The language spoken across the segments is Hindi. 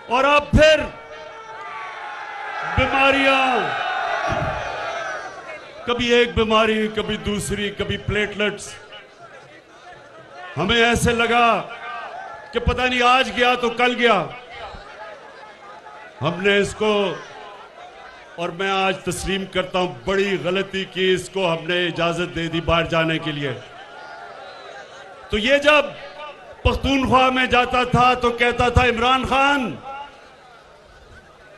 और अब फिर बीमारियां, कभी एक बीमारी, कभी दूसरी, कभी प्लेटलेट्स। हमें ऐसे लगा कि पता नहीं आज गया तो कल गया। हमने इसको, और मैं आज तस्लीम करता हूं, बड़ी गलती की। इसको हमने इजाजत दे दी बाहर जाने के लिए। तो ये जब पख्तूनख्वा में जाता था तो कहता था इमरान खान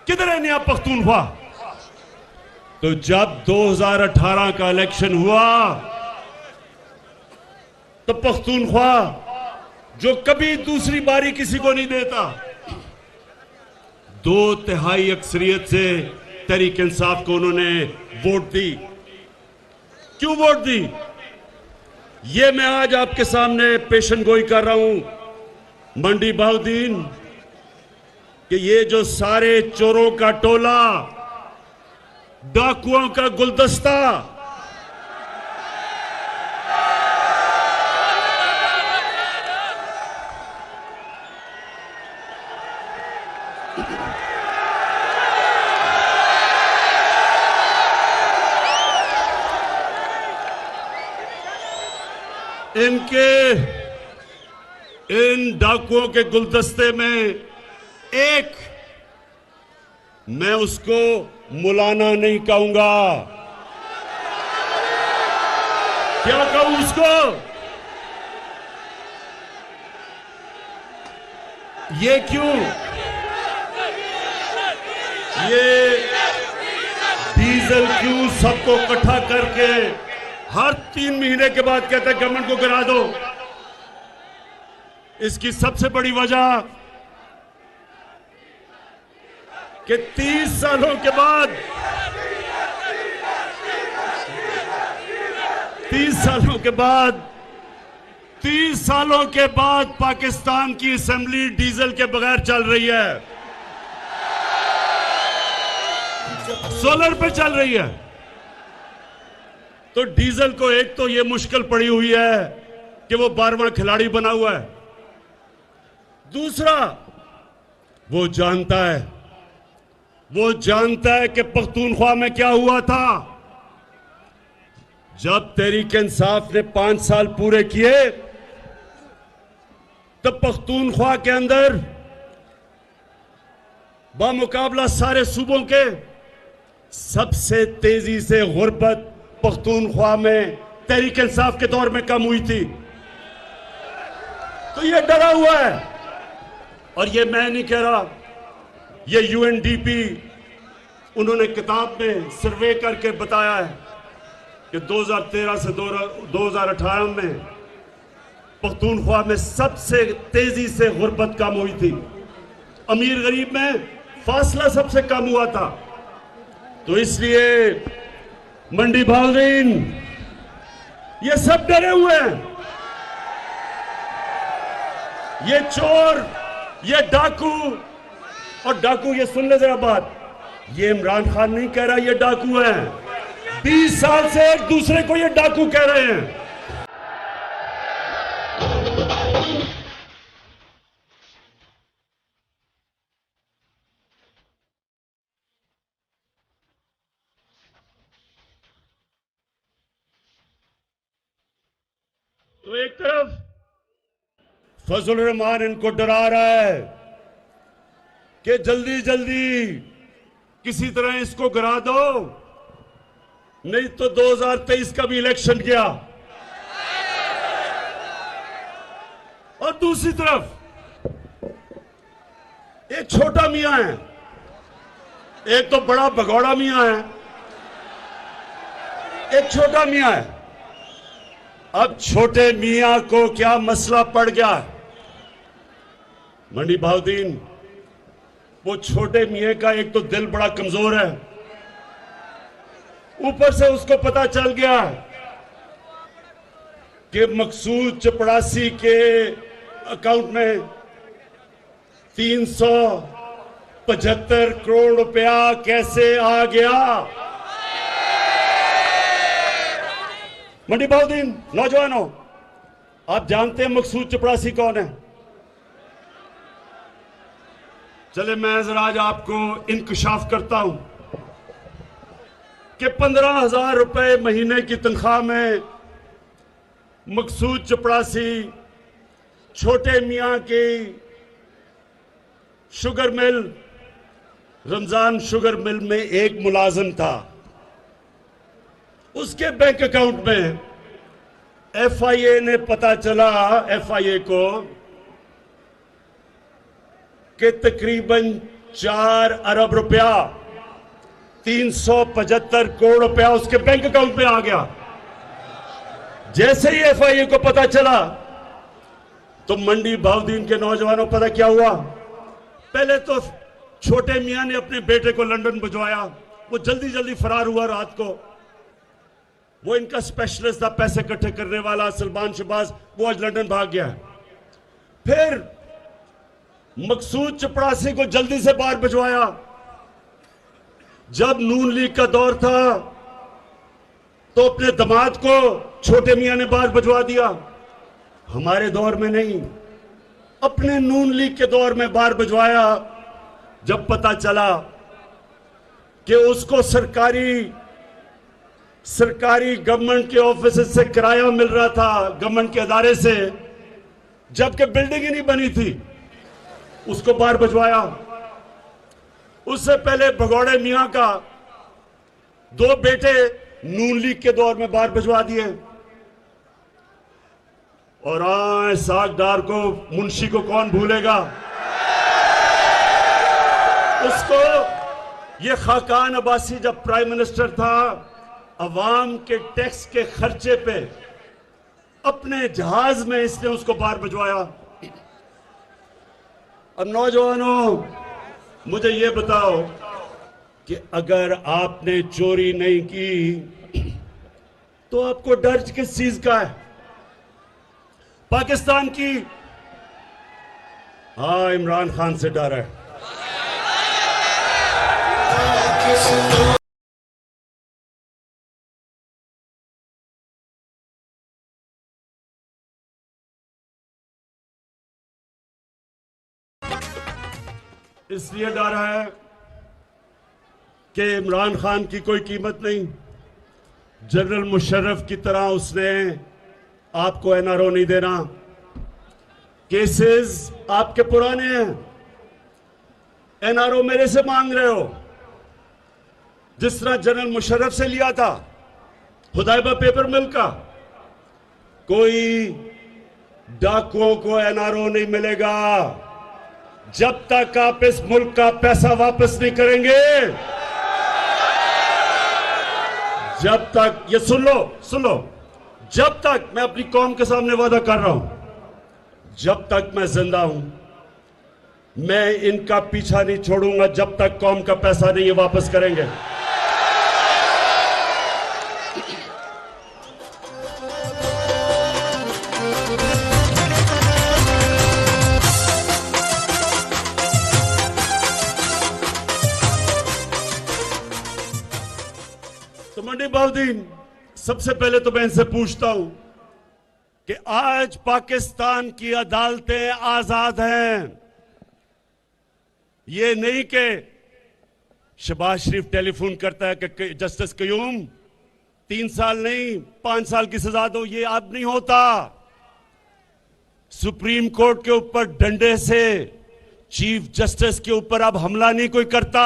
किधर है नया पख्तूनख्वा। तो जब 2018 का इलेक्शन हुआ तो पख्तूनख्वा जो कभी दूसरी बारी किसी को नहीं देता, 2/3 अक्सरियत से तहरीक इंसाफ को उन्होंने वोट दी। क्यों वोट दी, ये मैं आज आपके सामने पेशन गोई कर रहा हूं। मंडी बहाउद्दीन कि ये जो सारे चोरों का टोला, डाकुओं का गुलदस्ता, इन डाकुओं के गुलदस्ते में एक, मैं उसको मुलाना नहीं कहूंगा। क्या कहूं उसको? ये क्यों? ये डीजल क्यों सबको इकट्ठा करके हर 3 महीने के बाद कहता है गवर्नमेंट को गिरा दो? इसकी सबसे बड़ी वजह कि 30 सालों के बाद 30 सालों के बाद पाकिस्तान की असेंबली डीजल के बगैर चल रही है, सोलर पे चल रही है। तो डीजल को एक तो ये मुश्किल पड़ी हुई है कि वो 12वां खिलाड़ी बना हुआ है। दूसरा, वो जानता है कि पख्तूनख्वा में क्या हुआ था। जब तहरीक इंसाफ ने 5 साल पूरे किए तब पख्तूनख्वा के अंदर बामुकाबला सारे सूबों के सबसे तेजी से गुर्बत पख्तूनख्वा में तहरीक इंसाफ के दौर में कम हुई थी। तो ये डरा हुआ है, और ये मैं नहीं कह रहा, ये यूएनडीपी उन्होंने किताब में सर्वे करके बताया है कि 2013 से 2018 में पख्तूनख्वा में सबसे तेजी से गुर्बत कम हुई थी। अमीर गरीब में फासला सबसे कम हुआ था। तो इसलिए मंडी बहाउद्दीन ये सब डरे हुए हैं। ये चोर, ये डाकू, और डाकू, ये सुन ले जरा बात, ये इमरान खान नहीं कह रहा ये डाकू हैं। 20 साल से एक दूसरे को ये डाकू कह रहे हैं। तो एक तरफ फजल रहमान इनको डरा रहा है कि जल्दी जल्दी किसी तरह इसको गिरा दो, नहीं तो 2023 का भी इलेक्शन गया। और दूसरी तरफ एक छोटा मियां है, एक तो बड़ा भगौड़ा मियां है, एक छोटा मियां है। अब छोटे मियां को क्या मसला पड़ गया? मंडी बहाउद्दीन, वो छोटे मियां का एक तो दिल बड़ा कमजोर है, ऊपर से उसको पता चल गया कि मकसूद चपड़ासी के अकाउंट में 375 करोड़ रुपया कैसे आ गया। मंडी बहाउद्दीन, नौजवानों, आप जानते हैं मकसूद चपड़ासी कौन है? चले मैं जरा आज आपको इंकशाफ करता हूं कि 15,000 रुपए महीने की तनख्वाह में मकसूद चपड़ासी छोटे मियां की sugar mill Ramzan sugar mill में एक मुलाजिम था। उसके बैंक अकाउंट में एफआईए ने पता चला, एफआईए को, कि तकरीबन 4 अरब रुपया 375 करोड़ रुपया उसके बैंक अकाउंट में आ गया। जैसे ही एफआईए को पता चला तो मंडी बहाउद्दीन के नौजवानों पता क्या हुआ, पहले तो छोटे मियां ने अपने बेटे को लंदन भिजवाया। वो जल्दी जल्दी फरार हुआ रात को। वो इनका स्पेशलिस्ट था, पैसे इकट्ठे करने वाला, सलमान शहबाज, वो आज लंदन भाग गया। फिर मकसूद चपड़ासी को जल्दी से बाहर भिजवाया। जब नून लीग का दौर था तो अपने दामाद को छोटे मियां ने बाहर भिजवा दिया। हमारे दौर में नहीं, अपने नून लीग के दौर में बाहर भिजवाया। जब पता चला कि उसको सरकारी गवर्नमेंट के ऑफिस से किराया मिल रहा था, गवर्नमेंट के अदारे से, जबकि बिल्डिंग ही नहीं बनी थी, उसको बाहर भिजवाया। उससे पहले भगौड़े मियां का 2 बेटे नून लीग के दौर में बाहर भिजवा दिए। और आए सागदार को, मुंशी को कौन भूलेगा। उसको ये खाकान अब्बासी जब प्राइम मिनिस्टर था, अवाम के टैक्स के खर्चे पे अपने जहाज में इसने उसको बाहर भिजवाया। अब नौजवानों, मुझे ये बताओ कि अगर आपने चोरी नहीं की तो आपको डर किस चीज का है? पाकिस्तान की, हाँ, इमरान खान से डर है। इसलिए डर है कि इमरान खान की कोई कीमत नहीं। जनरल मुशर्रफ की तरह उसने आपको एनआरओ नहीं देना। केसेस आपके पुराने हैं, एनआरओ मेरे से मांग रहे हो, जिस तरह जनरल मुशर्रफ से लिया था हुदैबा पेपर मिल का। कोई डाकुओं को एनआरओ नहीं मिलेगा जब तक आप इस मुल्क का पैसा वापस नहीं करेंगे। जब तक, ये सुन लो, जब तक, मैं अपनी कौम के सामने वादा कर रहा हूं, जब तक मैं जिंदा हूं, मैं इनका पीछा नहीं छोड़ूंगा जब तक कौम का पैसा नहीं ये वापस करेंगे। तो मंडी बहाउद्दीन, सबसे पहले तो मैं इनसे पूछता हूं कि आज पाकिस्तान की अदालतें आजाद हैं। ये नहीं कि शहबाज शरीफ टेलीफोन करता है कि जस्टिस कयूम 3 साल नहीं 5 साल की सजा दो, ये अब नहीं होता। सुप्रीम कोर्ट के ऊपर डंडे से चीफ जस्टिस के ऊपर अब हमला नहीं कोई करता।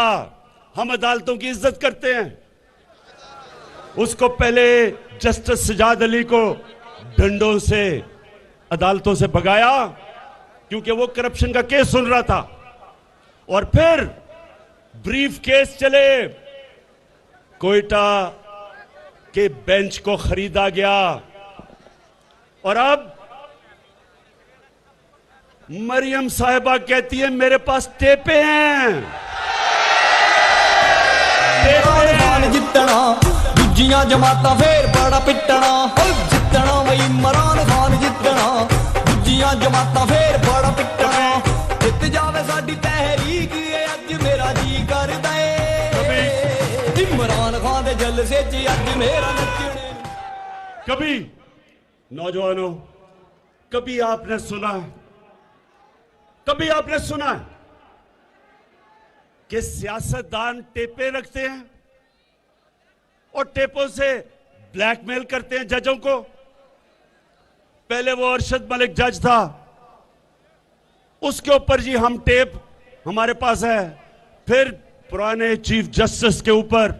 हम अदालतों की इज्जत करते हैं। उसको पहले जस्टिस सजाद अली को डंडों से अदालतों से भगाया क्योंकि वो करप्शन का केस सुन रहा था, और फिर ब्रीफ केस चले, कोयटा के बेंच को खरीदा गया, और अब मरियम साहिबा कहती है मेरे पास टेपे हैं। जितना दूजियां जमाता फिर बड़ा पिटना, जितना वही इमरान खान जितना, दूजियां जमाता फिर बड़ा पिटना, जित जावे साडी तहरीक अज मेरा जी करदा है, इमरान खान दे जलसे च अज मेरा नचने। कभी नौजवानों, कभी आपने सुना है कि सियासतदान टेपें रखते हैं और टेपों से ब्लैकमेल करते हैं जजों को। पहले वो अरशद मलिक जज था, उसके ऊपर जी हम टेप हमारे पास है। फिर पुराने चीफ जस्टिस के ऊपर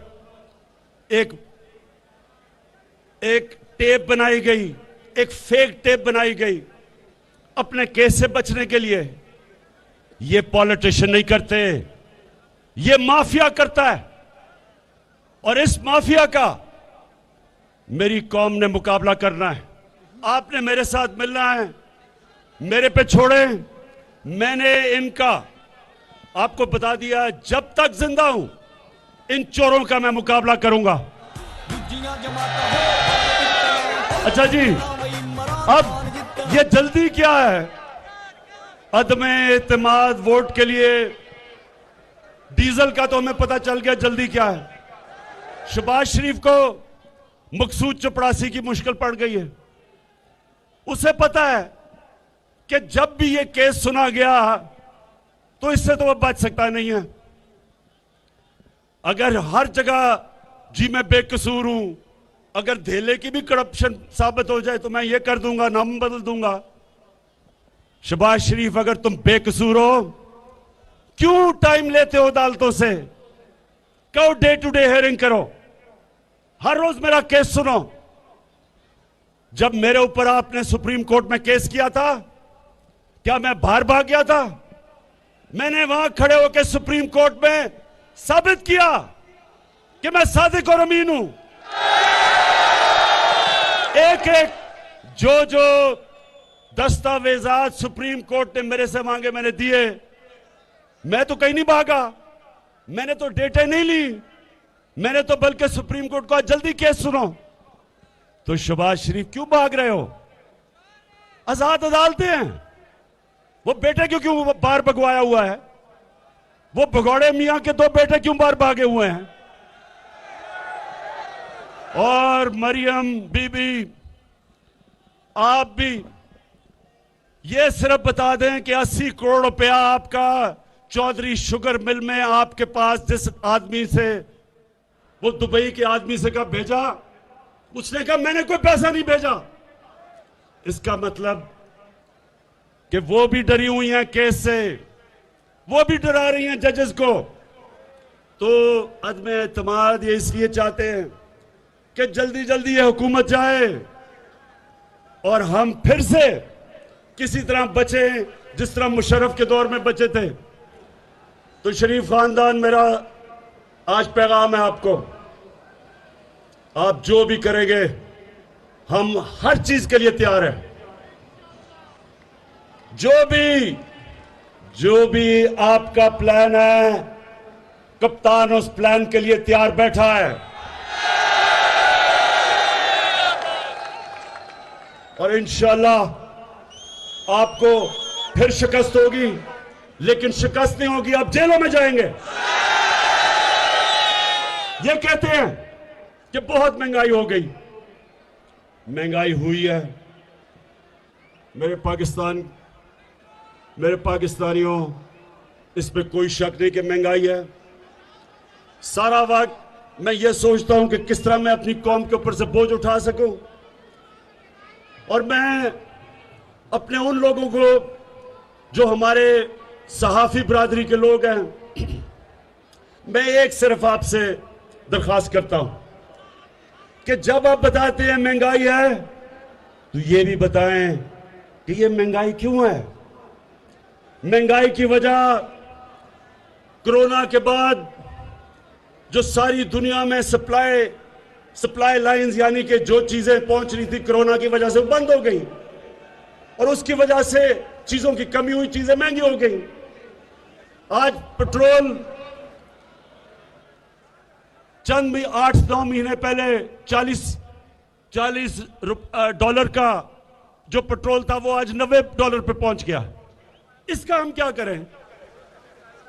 एक टेप बनाई गई, एक फेक टेप बनाई गई अपने केस से बचने के लिए। ये पॉलिटिशियन नहीं करते, ये माफिया करता है। और इस माफिया का मेरी कौम ने मुकाबला करना है। आपने मेरे साथ मिलना है, मेरे पे छोड़े। मैंने इनका आपको बता दिया, जब तक जिंदा हूं इन चोरों का मैं मुकाबला करूंगा। अच्छा जी, अब ये जल्दी क्या है? अदमे एतमाद वोट के लिए डीजल का तो हमें पता चल गया, जल्दी क्या है? शहबाज शरीफ को मकसूद चपड़ासी की मुश्किल पड़ गई है। उसे पता है कि जब भी ये केस सुना गया तो इससे तो वह बच सकता नहीं है। अगर हर जगह जी मैं बेकसूर हूं, अगर धेले की भी करप्शन साबित हो जाए तो मैं ये कर दूंगा, नाम बदल दूंगा। शहबाज शरीफ, अगर तुम बेकसूर हो, क्यों टाइम लेते हो अदालतों से? कहो डे टू डे हियरिंग करो, हर रोज मेरा केस सुनो। जब मेरे ऊपर आपने सुप्रीम कोर्ट में केस किया था, क्या मैं बाहर भाग गया था? मैंने वहां खड़े होकर सुप्रीम कोर्ट में साबित किया कि मैं सादिक और अमीन हूं। एक एक जो दस्तावेजात सुप्रीम कोर्ट ने मेरे से मांगे मैंने दिए। मैं तो कहीं नहीं भागा, मैंने तो डेटे नहीं ली, मैंने तो बल्कि सुप्रीम कोर्ट को जल्दी केस सुनो। तो शहबाज शरीफ क्यों भाग रहे हो? आजाद अदालतें हैं। वो बेटे क्यों बाहर भगवाया हुआ है? वो भगौड़े मियां के 2 बेटे क्यों बाहर भागे हुए हैं? और मरियम बीबी, आप भी ये सिर्फ बता दें कि 80 करोड़ रुपया आपका चौधरी शुगर मिल में आपके पास जिस आदमी से, वो दुबई के आदमी से कहा भेजा, उसने कहा मैंने कोई पैसा नहीं भेजा। इसका मतलब कि वो भी डरी हुई हैं केस से, वो भी डरा रही हैं जजेस को। तो अदमे एतमाद ये इसलिए चाहते हैं कि जल्दी जल्दी ये हुकूमत जाए और हम फिर से किसी तरह बचे जिस तरह मुशर्रफ के दौर में बचे थे। तो शरीफ खानदान, मेरा आज पैगाम है आपको, आप जो भी करेंगे हम हर चीज के लिए तैयार हैं। जो भी आपका प्लान है, कप्तान उस प्लान के लिए तैयार बैठा है। और इंशाल्लाह आपको फिर शिकस्त होगी, लेकिन शिकस्त नहीं होगी, आप जेलों में जाएंगे। ये कहते हैं कि बहुत महंगाई हो गई। महंगाई हुई है। मेरे पाकिस्तानियों, इस पे कोई शक नहीं कि महंगाई है। सारा वक्त मैं ये सोचता हूं कि किस तरह मैं अपनी कौम के ऊपर से बोझ उठा सकूं। और मैं अपने उन लोगों को, जो हमारे सहाफी बरादरी के लोग हैं, मैं एक सिर्फ आपसे दरख्वास्त करता हूं कि जब आप बताते हैं महंगाई है, तो ये भी बताएं कि ये महंगाई क्यों है। महंगाई की वजह कोरोना के बाद जो सारी दुनिया में सप्लाई लाइंस, यानी कि जो चीजें पहुंच रही थी कोरोना की वजह से, बंद हो गई और उसकी वजह से चीजों की कमी हुई, चीजें महंगी हो गई। आज पेट्रोल चंद भी 8-9 महीने पहले $40 का जो पेट्रोल था वो आज $90 पे पहुंच गया। इसका हम क्या करें?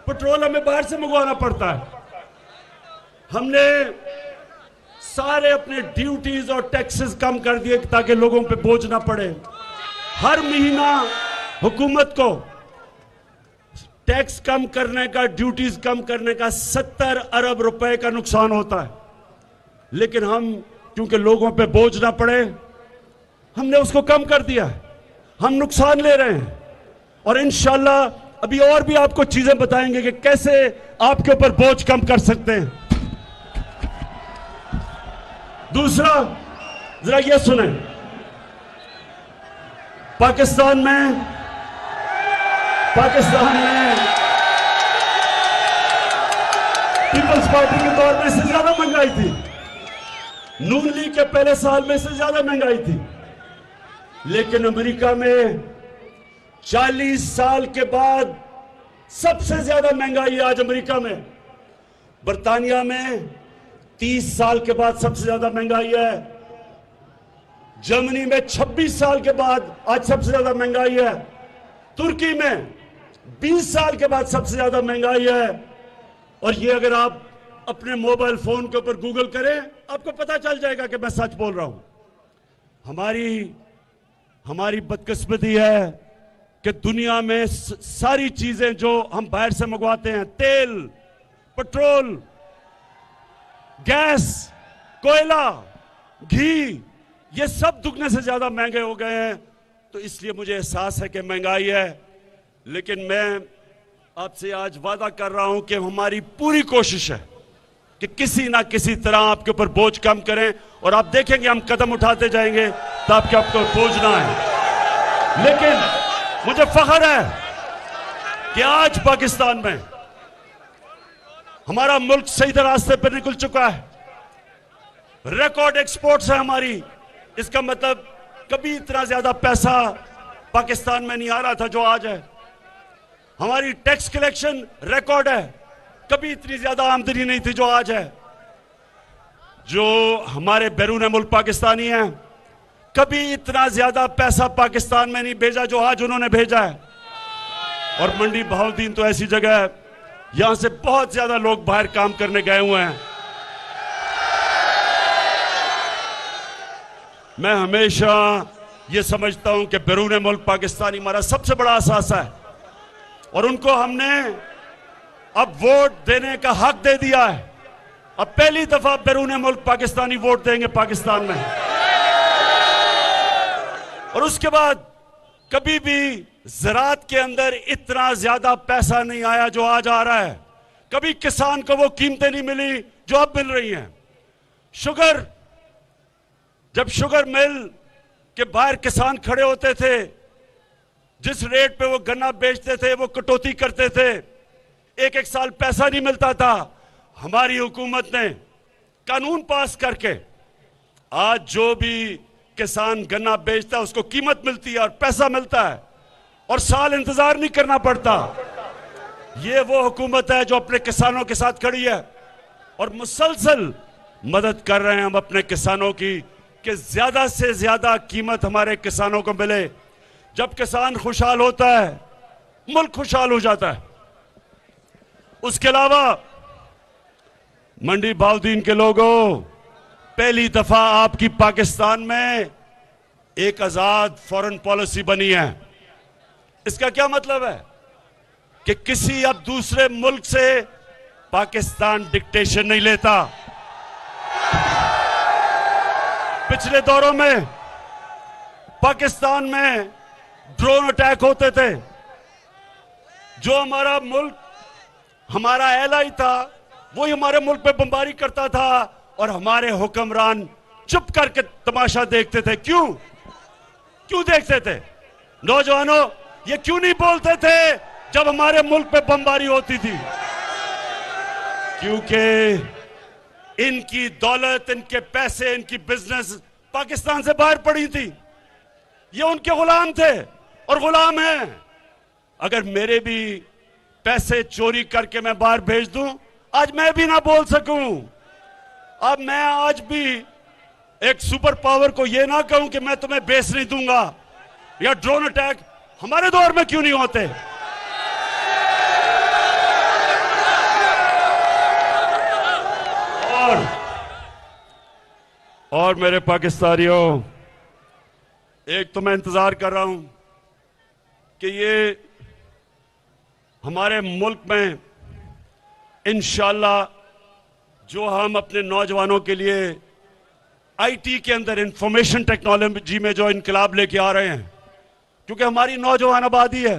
पेट्रोल हमें बाहर से मंगवाना पड़ता है। हमने सारे अपने ड्यूटीज और टैक्सेस कम कर दिए ताकि लोगों पे बोझ ना पड़े। हर महीना हुकूमत को टैक्स कम करने का, ड्यूटीज कम करने का 70 अरब रुपए का नुकसान होता है, लेकिन हम क्योंकि लोगों पे बोझ ना पड़े हमने उसको कम कर दिया है। हम नुकसान ले रहे हैं और इंशाल्लाह अभी और भी आपको चीजें बताएंगे कि कैसे आपके ऊपर बोझ कम कर सकते हैं। दूसरा, जरा ये सुने, पाकिस्तान में पीपल्स पार्टी के दौर में इससे ज्यादा महंगाई थी, नून लीग के पहले साल में इससे ज्यादा महंगाई थी, लेकिन अमेरिका में 40 साल के बाद सबसे ज्यादा महंगाई है आज अमेरिका में। बर्तानिया में 30 साल के बाद सबसे ज्यादा महंगाई है। जर्मनी में 26 साल के बाद आज सबसे ज्यादा महंगाई है। तुर्की में 20 साल के बाद सबसे ज्यादा महंगाई है। और ये अगर आप अपने मोबाइल फोन के ऊपर गूगल करें आपको पता चल जाएगा कि मैं सच बोल रहा हूं। हमारी बदकिस्मती है कि दुनिया में सारी चीजें जो हम बाहर से मंगवाते हैं, तेल, पेट्रोल, गैस, कोयला, घी, ये सब दुगने से ज्यादा महंगे हो गए हैं। तो इसलिए मुझे एहसास है कि महंगाई है, लेकिन मैं आपसे आज वादा कर रहा हूं कि हमारी पूरी कोशिश है कि किसी ना किसी तरह आपके ऊपर बोझ कम करें, और आप देखेंगे हम कदम उठाते जाएंगे तो आपके ऊपर बोझ ना है। लेकिन मुझे फख्र है कि आज पाकिस्तान में हमारा मुल्क सही रास्ते पर निकल चुका है। रिकॉर्ड एक्सपोर्ट्स है हमारी। इसका मतलब कभी इतना ज्यादा पैसा पाकिस्तान में नहीं आ रहा था जो आज है। हमारी टैक्स कलेक्शन रिकॉर्ड है, कभी इतनी ज्यादा आमदनी नहीं थी जो आज है। जो हमारे बैरून मुल्क पाकिस्तानी हैं, कभी इतना ज्यादा पैसा पाकिस्तान में नहीं भेजा जो आज उन्होंने भेजा है। और मंडी बहाउद्दीन तो ऐसी जगह है, यहां से बहुत ज्यादा लोग बाहर काम करने गए हुए हैं। मैं हमेशा यह समझता हूं कि बैरून मुल्क पाकिस्तानी हमारा सबसे बड़ा असासा है, और उनको हमने अब वोट देने का हक दे दिया है। अब पहली दफा बैरून मुल्क पाकिस्तानी वोट देंगे पाकिस्तान में। और उसके बाद कभी भी ज़राअत के अंदर इतना ज्यादा पैसा नहीं आया जो आज आ रहा है। कभी किसान को वो कीमतें नहीं मिली जो अब मिल रही हैं। शुगर, जब शुगर मिल के बाहर किसान खड़े होते थे, जिस रेट पे वो गन्ना बेचते थे वो कटौती करते थे, एक एक साल पैसा नहीं मिलता था। हमारी हुकूमत ने कानून पास करके आज जो भी किसान गन्ना बेचता है उसको कीमत मिलती है और पैसा मिलता है, और साल इंतजार नहीं करना पड़ता। ये वो हुकूमत है जो अपने किसानों के साथ खड़ी है, और मुसलसल मदद कर रहे हैं हम अपने किसानों की कि ज्यादा से ज्यादा कीमत हमारे किसानों को मिले। जब किसान खुशहाल होता है मुल्क खुशहाल हो जाता है। उसके अलावा मंडी बहाउद्दीन के लोगों, पहली दफा आपकी पाकिस्तान में एक आजाद फॉरेन पॉलिसी बनी है। इसका क्या मतलब है कि किसी अब दूसरे मुल्क से पाकिस्तान डिक्टेशन नहीं लेता। पिछले दौरों में पाकिस्तान में ड्रोन अटैक होते थे, जो हमारा मुल्क, हमारा एलआई था, वही हमारे मुल्क पे बमबारी करता था, और हमारे हुक्मरान चुप करके तमाशा देखते थे। क्यों देखते थे? नौजवानों, ये क्यों नहीं बोलते थे जब हमारे मुल्क पे बमबारी होती थी? क्योंकि इनकी दौलत, इनके पैसे, इनकी बिजनेस पाकिस्तान से बाहर पड़ी थी। ये उनके गुलाम थे और गुलाम हैं। अगर मेरे भी पैसे चोरी करके मैं बाहर भेज दूं, आज मैं भी ना बोल सकूं। अब मैं आज भी एक सुपर पावर को यह ना कहूं कि मैं तुम्हें बेच नहीं दूंगा, या ड्रोन अटैक हमारे दौर में क्यों नहीं होते? और मेरे पाकिस्तानियों, एक तो मैं इंतजार कर रहा हूं कि हमारे मुल्क में इंशाअल्लाह जो हम अपने नौजवानों के लिए आईटी के अंदर इंफॉर्मेशन टेक्नोलॉजी में जो इनकलाब लेके आ रहे हैं, क्योंकि हमारी नौजवान आबादी है,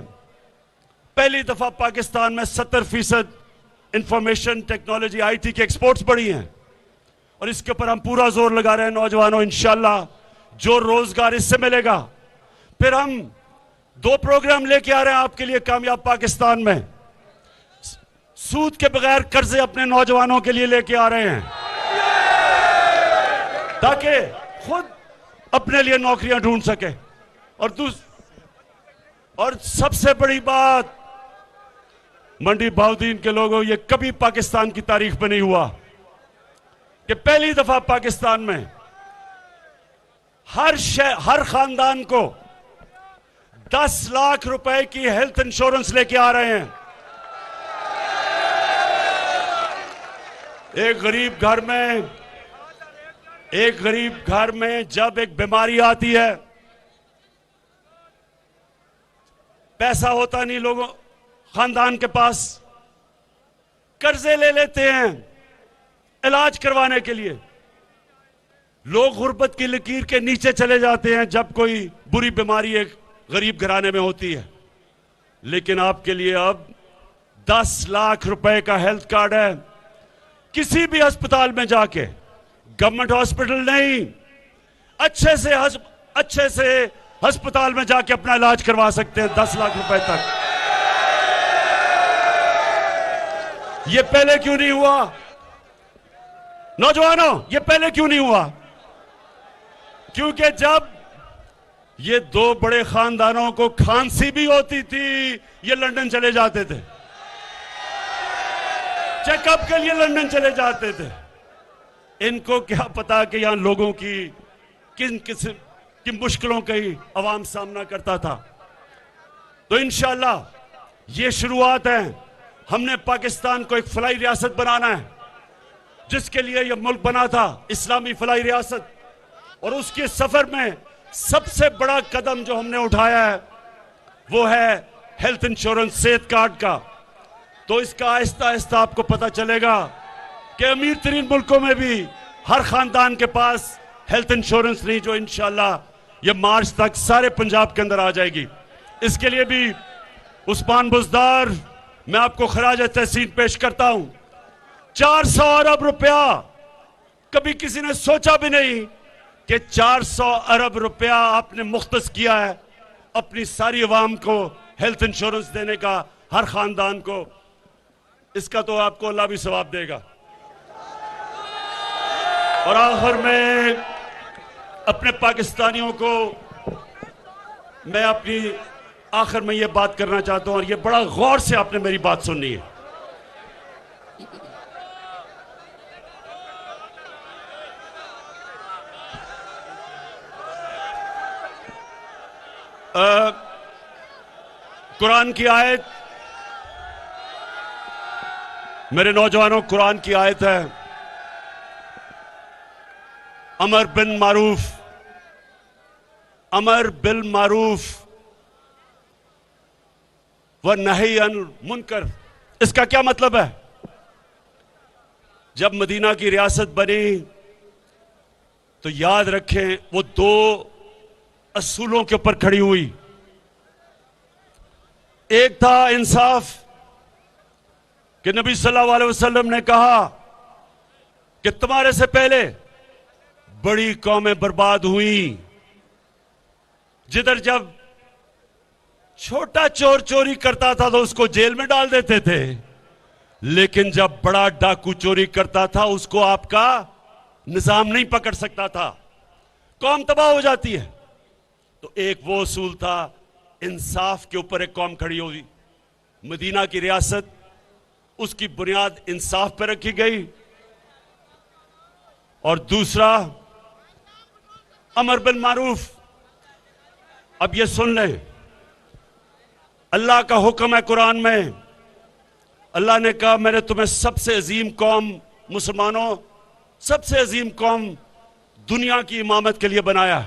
पहली दफा पाकिस्तान में 70% इंफॉर्मेशन टेक्नोलॉजी आईटी के एक्सपोर्ट्स बढ़ी हैं और इसके ऊपर हम पूरा जोर लगा रहे हैं। नौजवानों, इंशाअल्लाह जो रोजगार इससे मिलेगा, फिर हम 2 प्रोग्राम लेके आ रहे हैं आपके लिए कामयाब पाकिस्तान में। सूद के बगैर कर्जे अपने नौजवानों के लिए लेके आ रहे हैं ताकि खुद अपने लिए नौकरियां ढूंढ सके। और सबसे बड़ी बात, मंडी बहाउद्दीन के लोगों, ये कभी पाकिस्तान की तारीख में नहीं हुआ कि पहली दफा पाकिस्तान में हर खानदान को 10 लाख रुपए की हेल्थ इंश्योरेंस लेके आ रहे हैं। एक गरीब घर में जब एक बीमारी आती है, पैसा होता नहीं लोगों खानदान के पास, कर्जे ले लेते हैं इलाज करवाने के लिए। लोग गुर्बत की लकीर के नीचे चले जाते हैं जब कोई बुरी बीमारी एक गरीब घराने में होती है। लेकिन आपके लिए अब 10 लाख रुपए का हेल्थ कार्ड है। किसी भी अस्पताल में जाके, गवर्नमेंट हॉस्पिटल नहीं, अच्छे से अस्पताल में जाके अपना इलाज करवा सकते हैं 10 लाख रुपए तक। ये पहले क्यों नहीं हुआ? नौजवानों, ये पहले क्यों नहीं हुआ? क्योंकि जब ये 2 बड़े खानदानों को खांसी भी होती थी, ये लंदन चले जाते थे, चेकअप के लिए लंदन चले जाते थे। इनको क्या पता कि यहां लोगों की किन किस्म की मुश्किलों का ही अवाम सामना करता था। तो इंशाअल्लाह ये शुरुआत है। हमने पाकिस्तान को एक फलाई रियासत बनाना है, जिसके लिए यह मुल्क बना था, इस्लामी फलाई रियासत। और उसके सफर में सबसे बड़ा कदम जो हमने उठाया है वो है हेल्थ इंश्योरेंस, सेहत कार्ड का। तो इसका आहिस्ता आहिस्ता आपको पता चलेगा कि अमीर तरीन मुल्कों में भी हर खानदान के पास हेल्थ इंश्योरेंस नहीं, जो इंशाअल्लाह ये मार्च तक सारे पंजाब के अंदर आ जाएगी। इसके लिए भी उस्मान बुज़दार, मैं आपको खराज तहसीन पेश करता हूं। 400 अरब रुपया, कभी किसी ने सोचा भी नहीं कि 400 अरब रुपया आपने मुख्तस किया है अपनी सारी अवाम को हेल्थ इंश्योरेंस देने का, हर खानदान को। इसका तो आपको अल्लाह भी सवाब देगा। और आखिर में अपने पाकिस्तानियों को मैं अपनी आखिर में ये बात करना चाहता हूं, और ये बड़ा गौर से आपने मेरी बात सुननी है। कुरान की आयत, मेरे नौजवानों, कुरान की आयत है, अमर बिल मारूफ व नही अनिल मुनकर। इसका क्या मतलब है? जब मदीना की रियासत बनी तो याद रखें वो 2 असूलों के ऊपर खड़ी हुई। एक था इंसाफ, कि नबी सल्लल्लाहु अलैहि वसल्लम ने कहा कि तुम्हारे से पहले बड़ी कौमें बर्बाद हुई, जिधर जब छोटा चोर चोरी करता था तो उसको जेल में डाल देते थे, लेकिन जब बड़ा डाकू चोरी करता था उसको आपका निजाम नहीं पकड़ सकता था, कौम तबाह हो जाती है। तो एक वो उसूल था, इंसाफ के ऊपर एक कौम खड़ी हुई। मदीना की रियासत, उसकी बुनियाद इंसाफ पर रखी गई। और दूसरा अमर बिल मारूफ। अब ये सुन लें, अल्लाह का हुक्म है कुरान में। अल्लाह ने कहा मैंने तुम्हें सबसे अजीम कौम, मुसलमानों सबसे अजीम कौम दुनिया की इमामत के लिए बनाया।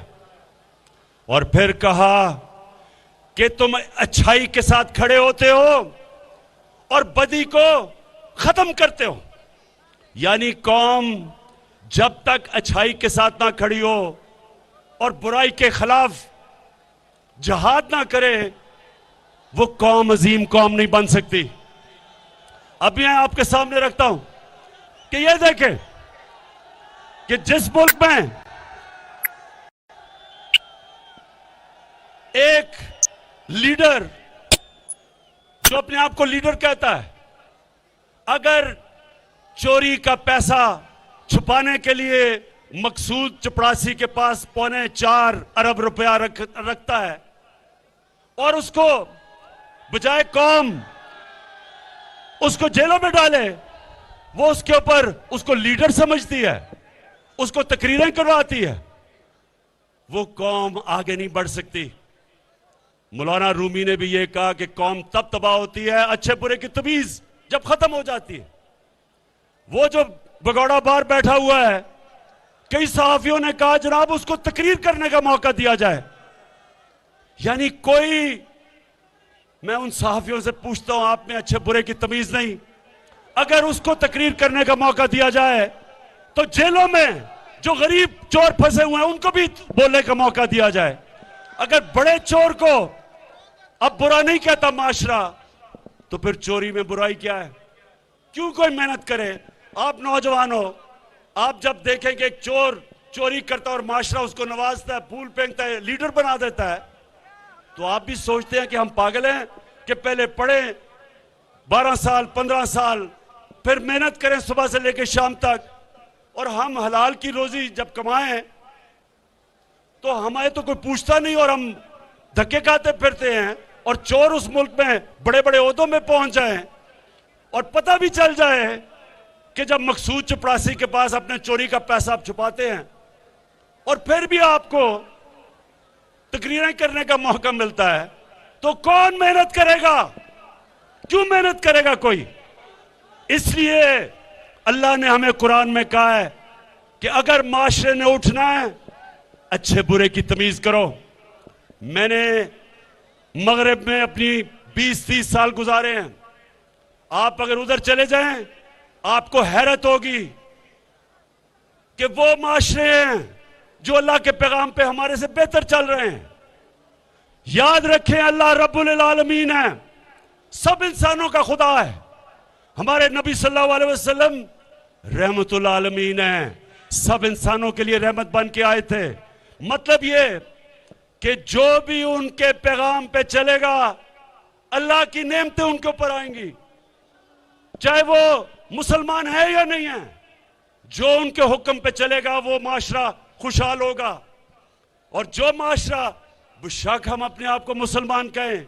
और फिर कहा कि तुम अच्छाई के साथ खड़े होते हो और बदी को खत्म करते हो। यानी कौम जब तक अच्छाई के साथ ना खड़ी हो और बुराई के खिलाफ जहाद ना करे, वो कौम अजीम कौम नहीं बन सकती। अब मैं आपके सामने रखता हूं कि ये देखें कि जिस मुल्क में एक लीडर जो अपने आप को लीडर कहता है, अगर चोरी का पैसा छुपाने के लिए मकसूद चपरासी के पास 4.25 अरब रुपया रखता है और उसको बजाय कौम उसको जेलों में डाले, वो उसके ऊपर उसको लीडर समझती है, उसको तकरीरें करवाती है, वो कौम आगे नहीं बढ़ सकती। मौलाना रूमी ने भी ये कहा कि कौम तब तबाह होती है अच्छे बुरे की तमीज जब खत्म हो जाती है। वो जो भगौड़ा बाहर बैठा हुआ है, कई सहाफियों ने कहा जनाब उसको तकरीर करने का मौका दिया जाए। यानी कोई, मैं उन सहाफियों से पूछता हूं, आप में अच्छे बुरे की तमीज नहीं, अगर उसको तकरीर करने का मौका दिया जाए तो जेलों में जो गरीब चोर फंसे हुए हैं उनको भी बोलने का मौका दिया जाए। अगर बड़े चोर को अब बुरा नहीं कहता माशरा, तो फिर चोरी में बुराई क्या है? क्यों कोई मेहनत करे? आप नौजवान हो, आप जब देखें कि एक चोर चोरी करता है और माशरा उसको नवाजता है, फूल फेंकता है, लीडर बना देता है, तो आप भी सोचते हैं कि हम पागल हैं कि पहले पढ़े 12 साल 15 साल, फिर मेहनत करें सुबह से लेकर शाम तक, और हम हलाल की रोजी जब कमाएं तो हमें तो कोई पूछता नहीं और हम धक्के खाते फिरते हैं। और चोर उस मुल्क में बड़े बड़े ओहदों में पहुंच जाएं और पता भी चल जाए कि जब मकसूद चपरासी के पास अपने चोरी का पैसा आप छुपाते हैं और फिर भी आपको तकरीरें करने का मौका मिलता है, तो कौन मेहनत करेगा? क्यों मेहनत करेगा कोई? इसलिए अल्लाह ने हमें कुरान में कहा है कि अगर माशरे ने उठना है, अच्छे बुरे की तमीज करो। मैंने मगरिब में अपनी 20-30 साल गुजारे हैं। आप अगर उधर चले जाएं, आपको हैरत होगी कि वो माशरे हैं जो अल्लाह के पैगाम पे हमारे से बेहतर चल रहे हैं। याद रखें, अल्लाह रब्बुल आलमीन है, सब इंसानों का खुदा है। हमारे नबी सल्लल्लाहु अलैहि वसल्लम रहमतुल आलमीन है, सब इंसानों के लिए रहमत बन के आए थे। मतलब ये कि जो भी उनके पैगाम पे चलेगा, अल्लाह की नेमतें उनके ऊपर आएंगी, चाहे वो मुसलमान है या नहीं है। जो उनके हुक्म पे चलेगा वो माशरा खुशहाल होगा। और जो माशरा, बेशक हम अपने आप को मुसलमान कहें,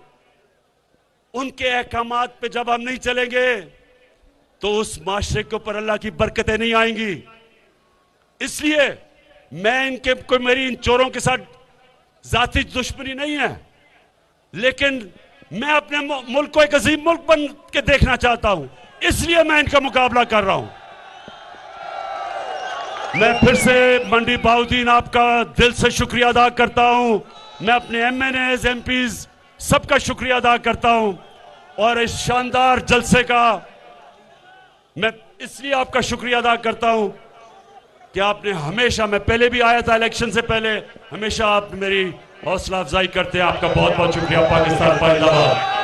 उनके अहकामात पे जब हम नहीं चलेंगे तो उस माशरे के ऊपर अल्लाह की बरकतें नहीं आएंगी। इसलिए मेरी इन चोरों के साथ जाती दुश्मनी नहीं है, लेकिन मैं अपने मुल्क को एक अजीम मुल्क बन के देखना चाहता हूं, इसलिए मैं इनका मुकाबला कर रहा हूं। मैं फिर से मंडी बहाउद्दीन आपका दिल से शुक्रिया अदा करता हूं। मैं अपने MNAs MPs सबका शुक्रिया अदा करता हूं, और इस शानदार जलसे का मैं इसलिए आपका शुक्रिया अदा करता हूं कि आपने हमेशा, मैं पहले भी आया था इलेक्शन से पहले, हमेशा आप मेरी हौसला अफजाई करते हैं। आपका बहुत बहुत शुक्रिया। पाकिस्तान जिंदाबाद।